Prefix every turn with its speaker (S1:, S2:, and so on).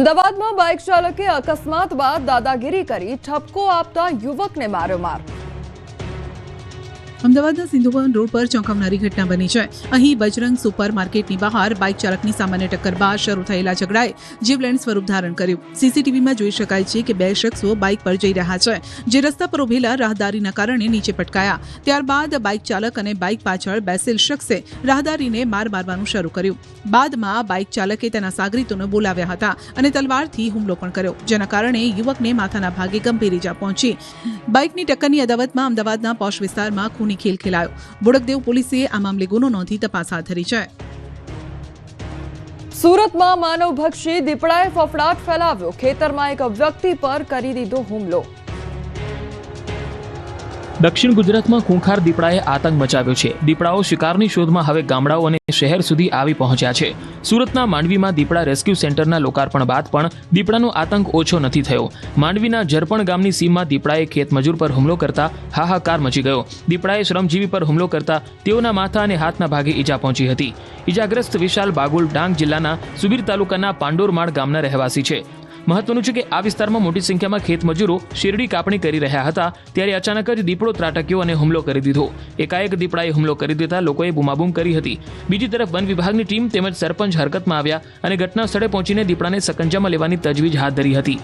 S1: અમદાવાદમાં બાઇક ચાલકે અકસ્માત બાદ દાદાગીરી કરી ઠપકો આપતા યુવકને માર્યો માર.
S2: અમદાવાદના સિંધુભવન રોડ પર ચોંકાવનારી ઘટના બની છે. અહીં બજરંગ સુપર માર્કેટની બહાર બાઇક ચાલકની સામાન્ય ટક્કર બાદ શરૂ થયેલા ઝઘડાએ જીવલેણ સ્વરૂપ ધારણ કર્યું. સીસીટીવીમાં જોઈ શકાય છે કે બે શખ્સો બાઇક પર જઈ રહ્યા છે, જે રસ્તા પર ઉભેલા રાહદારીના કારણે નીચે પટકાયા. ત્યારબાદ બાઇક ચાલક અને બાઇક પાછળ બેસેલ શખ્સે રાહદારીને માર મારવાનું શરૂ કર્યું. બાદમાં બાઇક ચાલકે તેના સાગરીતોને બોલાવ્યા હતા અને તલવારથી હુમલો પણ કર્યો, જેના કારણે યુવકને માથાના ભાગે ગંભીર ઈજા પહોંચી. બાઇકની ટક્કરની અદાવતમાં અમદાવાદના પોશ વિસ્તારમાં ખૂની ખેલ ખેલાયો. બોડકદેવ પોલીસે આ મામલે ગુનો નોંધી તપાસ હાથ ધરી છે.
S1: સુરતમાં માનવભક્ષી દીપડાએ ફફડાટ ફેલાવ્યો. ખેતરમાં એક વ્યક્તિ પર કરી દીધો હુમલો.
S3: દક્ષિણ ગુજરાતમાં ખૂંખાર દીપડાએ આતંક મચાવ્યો છે. દીપડાઓ શિકારની શોધમાં હવે ગામડાઓ અને શહેર સુધી આવી પહોંચ્યા છે. સુરતના માંડવીમાં દીપડા રેસ્ક્યુ સેન્ટરના લોકાર્પણ બાદ પણ દીપડાનો આતંક ઓછો નથી થયો. માંડવીના જરપણ ગામની સીમમાં દીપડાએ ખેતમજૂર પર હુમલો કરતા હાહાકાર મચી ગયો. દીપડાએ શ્રમજીવી પર હુમલો કરતા તેઓના માથા અને હાથના ભાગે ઈજા પહોંચી હતી. ઈજાગ્રસ્ત વિશાલ બાગુલ ડાંગ જિલ્લાના સુબીર તાલુકાના પાંડોરમાળ ગામના રહેવાસી છે. મહત્વનું છે કે આ વિસ્તારમાં મોટી સંખ્યામાં ખેતમજૂરો શેરડી કાપણી કરી રહ્યા હતા, ત્યારે અચાનક જ દીપડો ત્રાટક્યો અને હુમલો કરી દીધો. એકાએક દીપડાએ હુમલો કરી દેતા લોકોએ બૂમાબૂમ કરી હતી. બીજી તરફ વન વિભાગની ટીમ તેમજ સરપંચ હરકતમાં આવ્યા અને ઘટના સ્થળે પહોંચીને દીપડાને સકંજામાં લેવાની તજવીજ હાથ ધરી હતી.